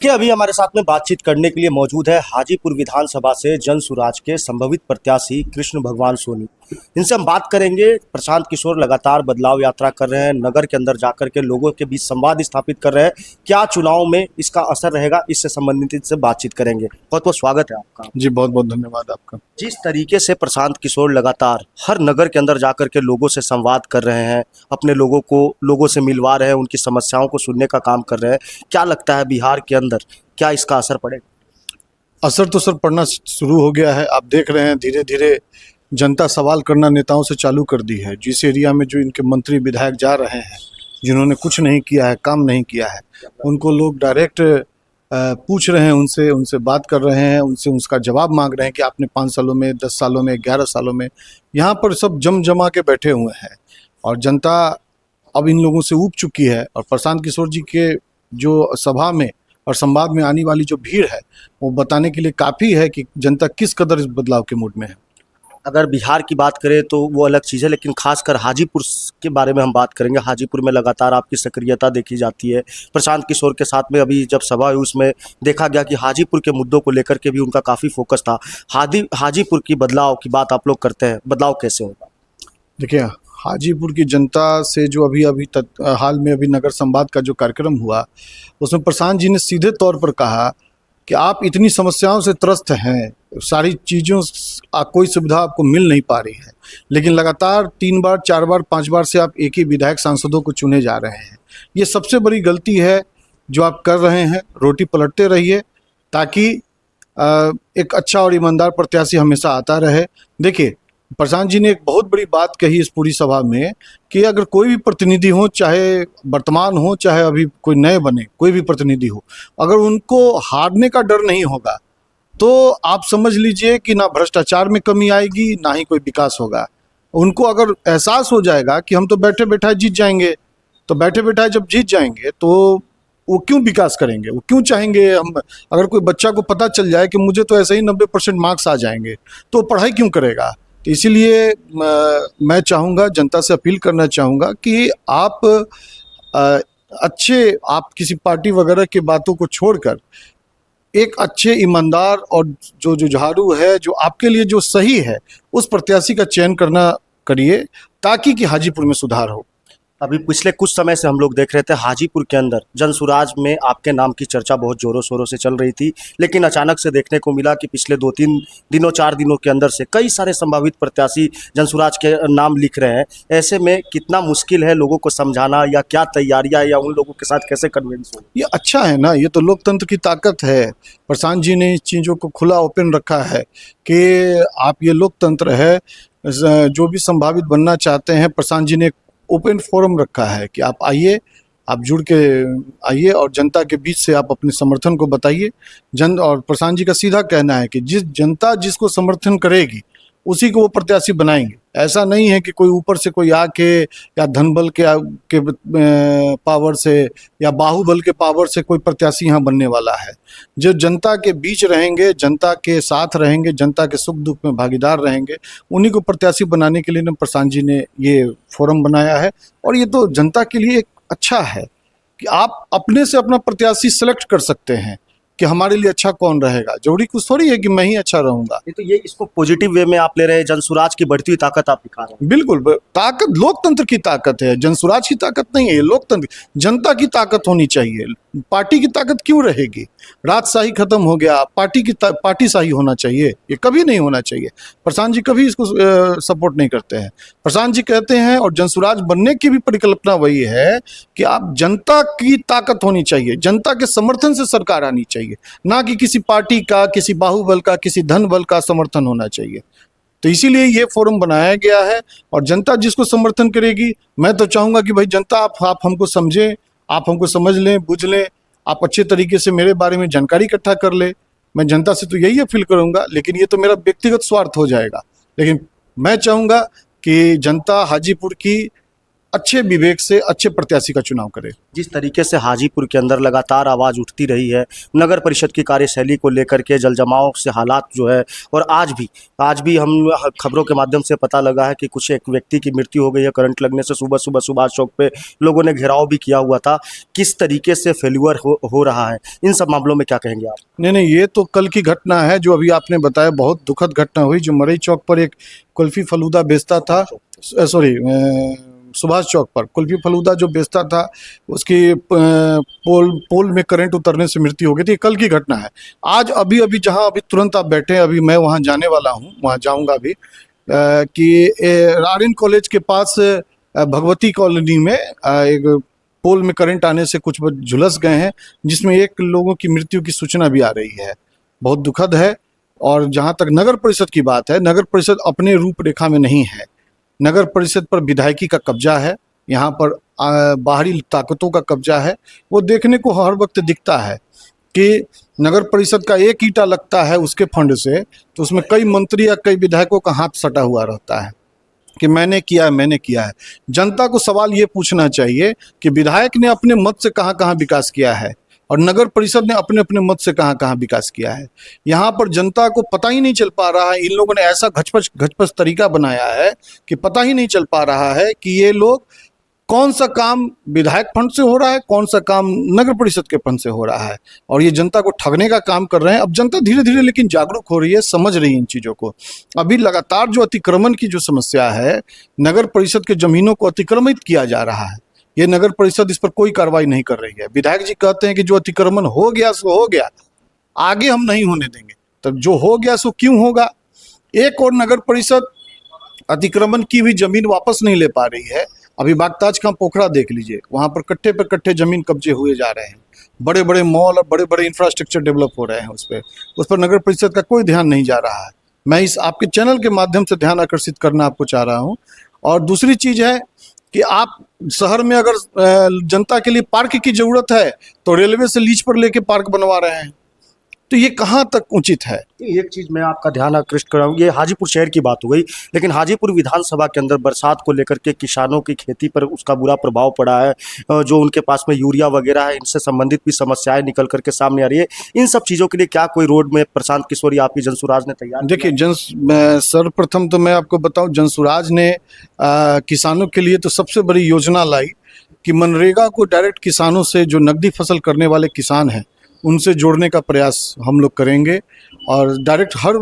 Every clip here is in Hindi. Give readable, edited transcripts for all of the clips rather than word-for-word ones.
कि अभी हमारे साथ में बातचीत करने के लिए मौजूद है हाजीपुर विधानसभा से जन सुराज के संभवित प्रत्याशी कृष्ण भगवान सोनी। इनसे हम बात करेंगे। प्रशांत किशोर लगातार बदलाव यात्रा कर रहे हैं, नगर के अंदर जाकर के लोगों के बीच संवाद स्थापित कर रहे हैं। क्या चुनाव में इसका असर रहेगा, इससे संबंधित इनसे बातचीत करेंगे। बहुत बहुत स्वागत है आपका। जी बहुत बहुत धन्यवाद आपका। जिस तरीके से प्रशांत किशोर लगातार हर नगर के अंदर जाकर के लोगों से संवाद कर रहे हैं, अपने लोगों से मिलवा रहे हैं, उनकी समस्याओं को सुनने का काम कर रहे हैं, क्या लगता है बिहार के अंदर क्या इसका असर पड़ेगा? असर तो सर पड़ना शुरू हो गया है। आप देख रहे हैं धीरे धीरे जनता सवाल करना नेताओं से चालू कर दी है। जिस एरिया में जो इनके मंत्री विधायक जा रहे हैं, जिन्होंने कुछ नहीं किया है, काम नहीं किया है, उनको लोग डायरेक्ट पूछ रहे हैं, उनसे बात कर रहे हैं, उनसे उसका जवाब मांग रहे हैं कि आपने 5 सालों में, 10 सालों में, 11 सालों में, यहाँ पर सब जम जमा के बैठे हुए हैं। और जनता अब इन लोगों से ऊब चुकी है। और प्रशांत किशोर जी के जो सभा में और संवाद में आने वाली जो भीड़ है, वो बताने के लिए काफ़ी है कि जनता किस कदर इस बदलाव के मूड में है। अगर बिहार की बात करें तो वो अलग चीज़ है, लेकिन खासकर हाजीपुर के बारे में हम बात करेंगे। हाजीपुर में लगातार आपकी सक्रियता देखी जाती है। प्रशांत किशोर के साथ में अभी जब सभा हुई उसमें देखा गया कि हाजीपुर के मुद्दों को लेकर के भी उनका काफ़ी फोकस था। हाजीपुर की बदलाव की बात आप लोग करते हैं, बदलाव कैसे होगा? देखिए, हाजीपुर की जनता से जो हाल में अभी नगर संवाद का जो कार्यक्रम हुआ, उसमें प्रशांत जी ने सीधे तौर पर कहा कि आप इतनी समस्याओं से त्रस्त हैं, सारी चीज़ों कोई सुविधा आपको मिल नहीं पा रही है, लेकिन लगातार 3 बार, 4 बार, 5 बार से आप एक ही विधायक सांसदों को चुने जा रहे हैं। ये सबसे बड़ी गलती है जो आप कर रहे हैं। रोटी पलटते रहिए ताकि एक अच्छा और ईमानदार प्रत्याशी हमेशा आता रहे। देखिए, प्रशांत जी ने एक बहुत बड़ी बात कही इस पूरी सभा में कि अगर कोई भी प्रतिनिधि हो, चाहे वर्तमान हो, चाहे अभी कोई नए बने, कोई भी प्रतिनिधि हो, अगर उनको हारने का डर नहीं होगा तो आप समझ लीजिए कि ना भ्रष्टाचार में कमी आएगी, ना ही कोई विकास होगा। उनको अगर एहसास हो जाएगा कि हम तो बैठे बैठाए जीत जाएंगे, तो बैठे बैठाए जब जीत जाएंगे तो वो क्यों विकास करेंगे, वो क्यों चाहेंगे हम। अगर कोई बच्चा को पता चल जाए कि मुझे तो ऐसे ही 90% मार्क्स आ जाएंगे, तो पढ़ाई क्यों करेगा। तो इसीलिए मैं चाहूँगा, जनता से अपील करना चाहूँगा कि आप आप किसी पार्टी वगैरह की बातों को छोड़कर एक अच्छे, ईमानदार और जो जुझारू है, जो आपके लिए जो सही है, उस प्रत्याशी का चयन करिए ताकि कि हाजीपुर में सुधार हो। अभी पिछले कुछ समय से हम लोग देख रहे थे हाजीपुर के अंदर जनसुराज में आपके नाम की चर्चा बहुत जोरों शोरों से चल रही थी, लेकिन अचानक से देखने को मिला कि पिछले 2-3 दिनों, 4 दिनों के अंदर से कई सारे संभावित प्रत्याशी जनसुराज के नाम लिख रहे हैं। ऐसे में कितना मुश्किल है लोगों को समझाना, या क्या तैयारियां, या उन लोगों के साथ कैसे कन्विंस हो? ये अच्छा है ना, ये तो लोकतंत्र की ताकत है। प्रशांत जी ने इस चीज़ों को खुला ओपन रखा है कि आप, ये लोकतंत्र है, जो भी संभावित बनना चाहते हैं, प्रशांत जी ने ओपन फोरम रखा है कि आप आइए, आप जुड़ के आइए और जनता के बीच से आप अपने समर्थन को बताइए। और प्रशांत जी का सीधा कहना है कि जनता जिसको समर्थन करेगी उसी को वो प्रत्याशी बनाएंगे। ऐसा नहीं है कि कोई ऊपर से कोई आके, या धनबल के पावर से या बाहुबल के पावर से कोई प्रत्याशी यहाँ बनने वाला है। जो जनता के बीच रहेंगे, जनता के साथ रहेंगे, जनता के सुख दुख में भागीदार रहेंगे, उन्हीं को प्रत्याशी बनाने के लिए प्रशांत जी ने ये फोरम बनाया है। और ये तो जनता के लिए एक अच्छा है कि आप अपने से अपना प्रत्याशी सेलेक्ट कर सकते हैं कि हमारे लिए अच्छा कौन रहेगा। जरूरी कुछ थोड़ी है कि मैं ही अच्छा रहूंगा। ये इसको पॉजिटिव वे में आप ले रहे हैं, जनसुराज की बढ़ती हुई ताकत आप दिखा रहे हैं। बिल्कुल, ताकत लोकतंत्र की ताकत है, जनसुराज की ताकत नहीं है। लोकतंत्र, जनता की ताकत होनी चाहिए। पार्टी की ताकत क्यों रहेगी? राजशाही खत्म हो गया, पार्टीशाही होना चाहिए। ये कभी नहीं होना चाहिए। प्रशांत जी कभी इसको सपोर्ट नहीं करते हैं। प्रशांत जी कहते हैं, और जनसुराज बनने की भी परिकल्पना वही है कि आप, जनता की ताकत होनी चाहिए, जनता के समर्थन से सरकार आनी चाहिए, ना कि किसी पार्टी का, किसी बाहुबल का, किसी धन बल का समर्थन होना चाहिए। तो इसीलिए ये फोरम बनाया गया है। और जनता जिसको समर्थन करेगी, मैं तो चाहूँगा कि भाई जनता, आप हमको समझें, आप हमको समझ लें, बुझ लें, आप अच्छे तरीके से मेरे बारे में जानकारी इकट्ठा कर ले। मैं जनता से तो यही अपील करूँगा, लेकिन ये तो मेरा व्यक्तिगत स्वार्थ हो जाएगा। लेकिन मैं चाहूँगा कि जनता हाजीपुर की अच्छे विवेक से अच्छे प्रत्याशी का चुनाव करे। जिस तरीके से हाजीपुर के अंदर लगातार आवाज़ उठती रही है नगर परिषद की कार्यशैली को लेकर के, जल जमाव से हालात जो है, और आज भी हम खबरों के माध्यम से पता लगा है कि कुछ एक व्यक्ति की मृत्यु हो गई है करंट लगने से। सुबह सुबह सुभाष चौक पे लोगों ने घेराव भी किया हुआ था। किस तरीके से फेल्यूअर हो रहा है, इन सब मामलों में क्या कहेंगे आप? नहीं, ये तो कल की घटना है जो अभी आपने बताया, बहुत दुखद घटना हुई। जो मरई चौक पर एक कुल्फी फलूदा बेचता था, सॉरी सुभाष चौक पर कुल्फी फलूदा जो बेचता था, उसकी पोल में करंट उतरने से मृत्यु हो गई थी। कल की घटना है। आज अभी जहां अभी तुरंत आप बैठे हैं, अभी मैं वहां जाने वाला हूं, वहां जाऊंगा अभी, कि आर्यन कॉलेज के पास भगवती कॉलोनी में एक पोल में करंट आने से कुछ झुलस गए हैं, जिसमें एक लोगों की मृत्यु की सूचना भी आ रही है। बहुत दुखद है। और जहां तक नगर परिषद की बात है, नगर परिषद अपने रूपरेखा में नहीं है। नगर परिषद पर विधायकी का कब्जा है, यहाँ पर बाहरी ताकतों का कब्जा है। वो देखने को हर वक्त दिखता है कि नगर परिषद का एक ईंटा लगता है उसके फंड से, तो उसमें कई मंत्री या कई विधायकों का हाथ सटा हुआ रहता है कि मैंने किया है। जनता को सवाल ये पूछना चाहिए कि विधायक ने अपने मत से कहाँ कहाँ विकास किया है और नगर परिषद ने अपने अपने मत से कहाँ कहाँ विकास किया है। यहाँ पर जनता को पता ही नहीं चल पा रहा है। इन लोगों ने ऐसा घचपच तरीका बनाया है कि पता ही नहीं चल पा रहा है कि ये लोग कौन सा काम विधायक फंड से हो रहा है, कौन सा काम नगर परिषद के फंड से हो रहा है, और ये जनता को ठगने का काम कर रहे हैं। अब जनता धीरे धीरे लेकिन जागरूक हो रही है, समझ रही है इन चीज़ों को। अभी लगातार जो अतिक्रमण की जो समस्या है, नगर परिषद के जमीनों को अतिक्रमित किया जा रहा है, ये नगर परिषद इस पर कोई कार्रवाई नहीं कर रही है। विधायक जी कहते हैं कि जो अतिक्रमण हो गया सो हो गया, आगे हम नहीं होने देंगे। तब जो हो गया सो क्यों होगा? एक और नगर परिषद अतिक्रमण की हुई जमीन वापस नहीं ले पा रही है। अभी बागताज का पोखरा देख लीजिए, वहां पर कट्टे पर कट्टे जमीन कब्जे हुए जा रहे हैं। बड़े बड़े मॉल और बड़े बड़े इंफ्रास्ट्रक्चर डेवलप हो रहे हैं, उस पर नगर परिषद का कोई ध्यान नहीं जा रहा है। मैं इस आपके चैनल के माध्यम से ध्यान आकर्षित करना आपको चाह रहा हूँ। और दूसरी चीज है कि आप शहर में अगर जनता के लिए पार्क की जरूरत है तो रेलवे से लीज पर लेके पार्क बनवा रहे हैं, तो ये कहाँ तक उचित है? एक चीज़ मैं आपका ध्यान आकृष्ट कर रहा हूँ, ये हाजीपुर शहर की बात हो गई, लेकिन हाजीपुर विधानसभा के अंदर बरसात को लेकर के किसानों की खेती पर उसका बुरा प्रभाव पड़ा है। जो उनके पास में यूरिया वगैरह है, इनसे संबंधित भी समस्याएं निकल करके सामने आ रही है। इन सब चीज़ों के लिए क्या कोई रोड में प्रशांत किशोर या आपकी जनसुराज ने तैयार? देखिए, सर्वप्रथम तो मैं आपको बताऊं, जनसुराज ने किसानों के लिए तो सबसे बड़ी योजना लाई कि मनरेगा को डायरेक्ट किसानों से, जो नकदी फसल करने वाले किसान हैं, उनसे जोड़ने का प्रयास हम लोग करेंगे। और डायरेक्ट हर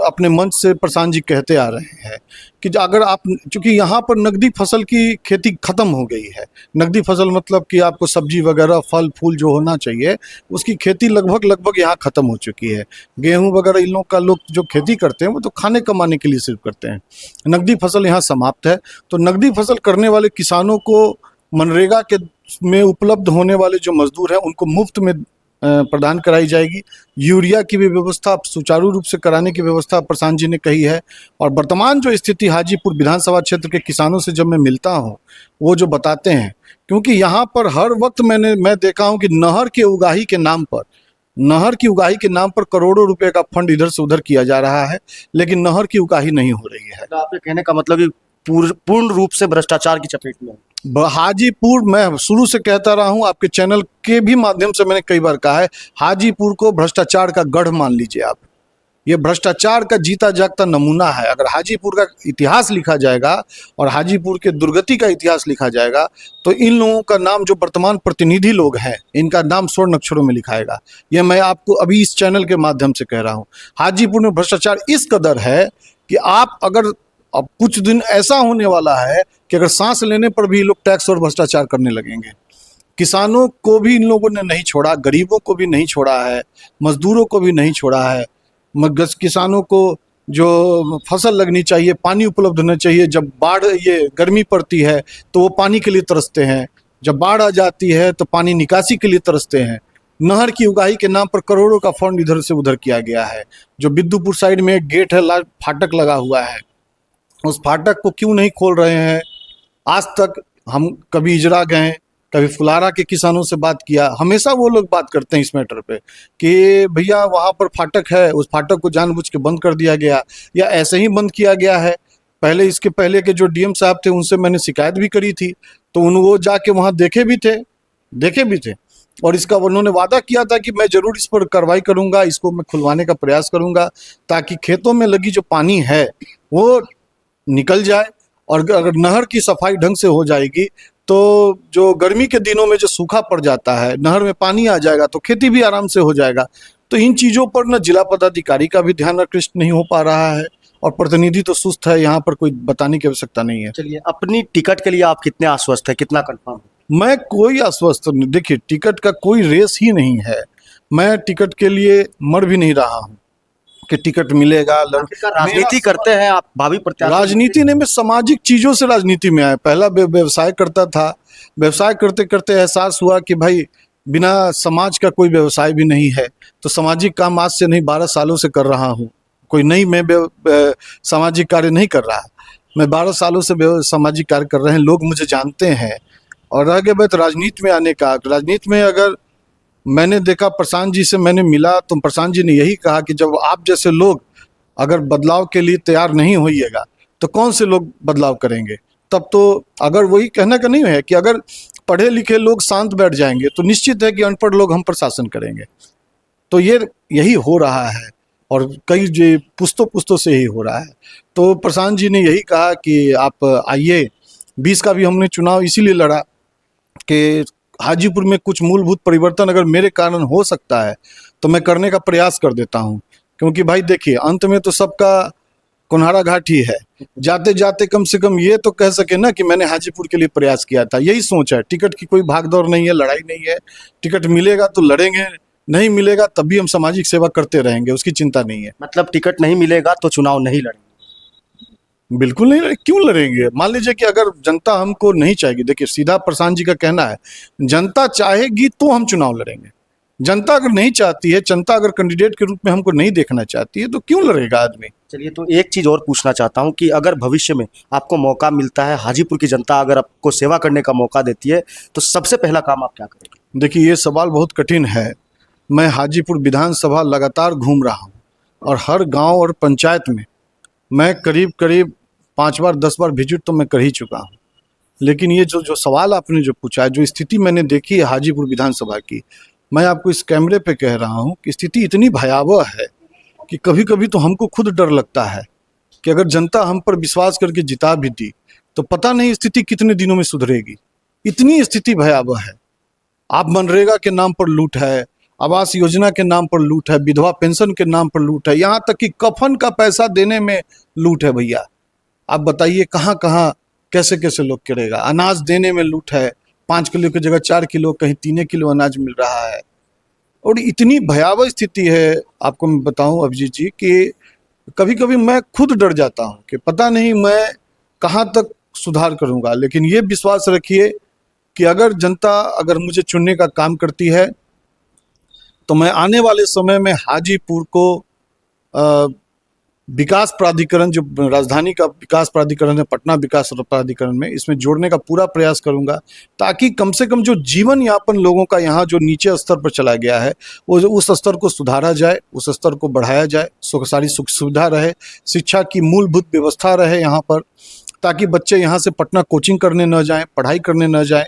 अपने मंच से प्रशांत जी कहते आ रहे हैं कि अगर आप, चूंकि यहाँ पर नकदी फसल की खेती खत्म हो गई है, नकदी फसल मतलब कि आपको सब्जी वगैरह फल फूल जो होना चाहिए उसकी खेती लगभग यहाँ खत्म हो चुकी है। गेहूं वगैरह इन लोग का लोग जो खेती करते हैं वो तो खाने कमाने के लिए सिर्फ करते हैं। नकदी फसल यहाँ समाप्त है। तो नकदी फसल करने वाले किसानों को मनरेगा के में उपलब्ध होने वाले जो मजदूर हैं उनको मुफ्त में प्रदान कराई जाएगी। यूरिया की भी व्यवस्था सुचारू रूप से कराने की व्यवस्था प्रशांत जी ने कही है। और वर्तमान जो स्थिति हाजीपुर विधानसभा क्षेत्र के किसानों से जब मैं मिलता हूं, वो जो बताते हैं, क्योंकि यहाँ पर हर वक्त मैं देखा हूं कि नहर की उगाही के नाम पर करोड़ों रुपए का फंड इधर से उधर किया जा रहा है, लेकिन नहर की उगाही नहीं हो रही है। तो आपके कहने का मतलब कि पूर्ण रूप से भ्रष्टाचार की चपेट में है हाजीपुर। मैं शुरू से कहता रहा हूं, आपके चैनल के भी माध्यम से मैंने कई बार कहा है, हाजीपुर को भ्रष्टाचार का गढ़ मान लीजिए आप। ये भ्रष्टाचार का जीता जागता नमूना है। अगर हाजीपुर का इतिहास लिखा जाएगा और हाजीपुर के दुर्गति का इतिहास लिखा जाएगा तो इन लोगों का नाम, जो वर्तमान प्रतिनिधि लोग हैं, इनका नाम स्वर्ण अक्षरों में लिखाएगा। ये मैं आपको अभी इस चैनल के माध्यम से कह रहा हूँ। हाजीपुर में भ्रष्टाचार इस कदर है कि आप अगर, अब कुछ दिन ऐसा होने वाला है कि अगर सांस लेने पर भी लोग टैक्स और भ्रष्टाचार करने लगेंगे। किसानों को भी इन लोगों ने नहीं छोड़ा, गरीबों को भी नहीं छोड़ा है, मजदूरों को भी नहीं छोड़ा है। किसानों को जो फसल लगनी चाहिए, पानी उपलब्ध होना चाहिए, जब ये गर्मी पड़ती है तो वो पानी के लिए तरसते हैं, जब बाढ़ आ जाती है तो पानी निकासी के लिए तरसते हैं। नहर की उगाही के नाम पर करोड़ों का फंड इधर से उधर किया गया है। जो बिद्दुपुर साइड में एक गेट है, फाटक लगा हुआ है, उस फाटक को क्यों नहीं खोल रहे हैं? आज तक हम कभी इजरा गए, कभी फुलारा के किसानों से बात किया, हमेशा वो लोग बात करते हैं इस मैटर पे कि भैया वहाँ पर फाटक है, उस फाटक को जानबूझ के बंद कर दिया गया या ऐसे ही बंद किया गया है। पहले इसके पहले के जो डीएम साहब थे उनसे मैंने शिकायत भी करी थी, तो वो जाके वहाँ देखे भी थे और इसका उन्होंने वादा किया था कि मैं जरूर इस पर कार्रवाई करूंगा, इसको मैं खुलवाने का प्रयास करूंगा ताकि खेतों में लगी जो पानी है वो निकल जाए, और अगर नहर की सफाई ढंग से हो जाएगी तो जो गर्मी के दिनों में जो सूखा पड़ जाता है, नहर में पानी आ जाएगा तो खेती भी आराम से हो जाएगा। तो इन चीज़ों पर न जिला पदाधिकारी का भी ध्यान आकृष्ट नहीं हो पा रहा है और प्रतिनिधि तो सुस्त है, यहाँ पर कोई बताने की आवश्यकता नहीं है। चलिए, अपनी टिकट के लिए आप कितने आश्वस्त है, कितना कंफर्म है? मैं कोई आश्वस्त नहीं, देखिए टिकट का कोई रेस ही नहीं है, मैं टिकट के लिए मर भी नहीं रहा हूँ कि टिकट मिलेगा। आखिरकार राजनीति करते हैं आप, भावी प्रत्याशी? राजनीति ने मैं सामाजिक चीजों से राजनीति में आया, पहला व्यवसाय करता था, व्यवसाय करते करते एहसास हुआ कि भाई बिना समाज का कोई व्यवसाय भी नहीं है, तो सामाजिक काम आज से नहीं 12 सालों से कर रहा हूँ, कोई नई मैं सामाजिक कार्य नहीं कर रहा, मैं 12 सालों से सामाजिक कार्य कर रहे हैं, लोग मुझे जानते हैं। और रह गई बात राजनीति में आने का, राजनीति में अगर मैंने देखा प्रशांत जी से मैंने मिला तो प्रशांत जी ने यही कहा कि जब आप जैसे लोग अगर बदलाव के लिए तैयार नहीं होइएगा तो कौन से लोग बदलाव करेंगे। तब तो अगर वही कहने का नहीं है कि अगर पढ़े लिखे लोग शांत बैठ जाएंगे तो निश्चित है कि अनपढ़ लोग हम पर शासन करेंगे। तो यही हो रहा है और कई जो पुस्तों से ही हो रहा है। तो प्रशांत जी ने यही कहा कि आप आइए, 20 का भी हमने चुनाव इसीलिए लड़ा कि हाजीपुर में कुछ मूलभूत परिवर्तन अगर मेरे कारण हो सकता है तो मैं करने का प्रयास कर देता हूं, क्योंकि भाई देखिए अंत में तो सबका कुन्हारा घाट ही है। जाते जाते कम से कम ये तो कह सके ना कि मैंने हाजीपुर के लिए प्रयास किया था, यही सोच है। टिकट की कोई भागदौड़ नहीं है, लड़ाई नहीं है, टिकट मिलेगा तो लड़ेंगे, नहीं मिलेगा तब भी हम सामाजिक सेवा करते रहेंगे, उसकी चिंता नहीं है। मतलब टिकट नहीं मिलेगा तो चुनाव नहीं लड़ेंगे? बिल्कुल नहीं, क्यों लड़ेंगे। मान लीजिए कि अगर जनता हमको नहीं चाहेगी, देखिए सीधा प्रशांत जी का कहना है जनता चाहेगी तो हम चुनाव लड़ेंगे, जनता अगर नहीं चाहती है, जनता अगर कैंडिडेट के रूप में हमको नहीं देखना चाहती है तो क्यों लड़ेगा आदमी। चलिए, तो एक चीज़ और पूछना चाहता हूं कि अगर भविष्य में आपको मौका मिलता है, हाजीपुर की जनता अगर आपको सेवा करने का मौका देती है तो सबसे पहला काम आप क्या करेंगे? देखिए ये सवाल बहुत कठिन है। मैं हाजीपुर विधानसभा लगातार घूम रहा हूँ और हर गांव और पंचायत में मैं करीब 5 बार 10 बार विजिट तो मैं कर ही चुका हूँ। लेकिन ये जो सवाल आपने जो पूछा है, जो स्थिति मैंने देखी है हाजीपुर विधानसभा की, मैं आपको इस कैमरे पे कह रहा हूँ कि स्थिति इतनी भयावह है कि कभी कभी तो हमको खुद डर लगता है कि अगर जनता हम पर विश्वास करके जिता भी दी तो पता नहीं स्थिति कितने दिनों में सुधरेगी। इतनी स्थिति भयावह है। आप मनरेगा के नाम पर लूट है, आवास योजना के नाम पर लूट है, विधवा पेंशन के नाम पर लूट है, यहाँ तक कि कफन का पैसा देने में लूट है। भैया आप बताइए कहाँ कहाँ कैसे कैसे लोग करेगा। अनाज देने में लूट है, 5 किलो की जगह 4 किलो, कहीं 3 किलो अनाज मिल रहा है। और इतनी भयावह स्थिति है, आपको मैं बताऊं अभिजीत जी कि कभी कभी मैं खुद डर जाता हूं कि पता नहीं मैं कहाँ तक सुधार करूंगा। लेकिन ये विश्वास रखिए कि अगर जनता अगर मुझे चुनने का काम करती है तो मैं आने वाले समय में हाजीपुर को विकास प्राधिकरण, जो राजधानी का विकास प्राधिकरण है, पटना विकास प्राधिकरण में, इसमें जोड़ने का पूरा प्रयास करूंगा ताकि कम से कम जो जीवन यापन लोगों का यहाँ जो नीचे स्तर पर चला गया है वो उस स्तर को सुधारा जाए, उस स्तर को बढ़ाया जाए, सारी सुख सुविधा रहे, शिक्षा की मूलभूत व्यवस्था रहे यहाँ पर, ताकि बच्चे यहाँ से पटना कोचिंग करने न जाएँ, पढ़ाई करने न जाएँ।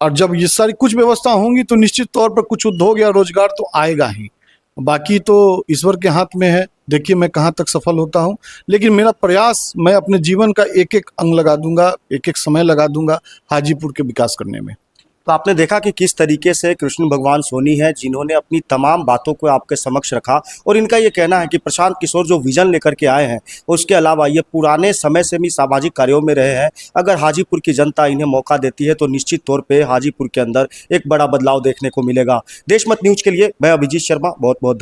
और जब ये सारी कुछ व्यवस्था होंगी तो निश्चित तौर पर कुछ उद्योग या रोजगार तो आएगा ही, बाकी तो ईश्वर के हाथ में है। देखिए मैं कहाँ तक सफल होता हूँ, लेकिन मेरा प्रयास, मैं अपने जीवन का एक एक अंग लगा दूंगा, एक एक समय लगा दूंगा हाजीपुर के विकास करने में। तो आपने देखा कि किस तरीके से कृष्ण भगवान सोनी है जिन्होंने अपनी तमाम बातों को आपके समक्ष रखा, और इनका ये कहना है कि प्रशांत किशोर जो विजन लेकर के आए हैं उसके अलावा ये पुराने समय से भी सामाजिक कार्यों में रहे हैं। अगर हाजीपुर की जनता इन्हें मौका देती है तो निश्चित तौर पे हाजीपुर के अंदर एक बड़ा बदलाव देखने को मिलेगा। देशमत न्यूज के लिए मैं अभिजीत शर्मा, बहुत बहुत धन्यवाद।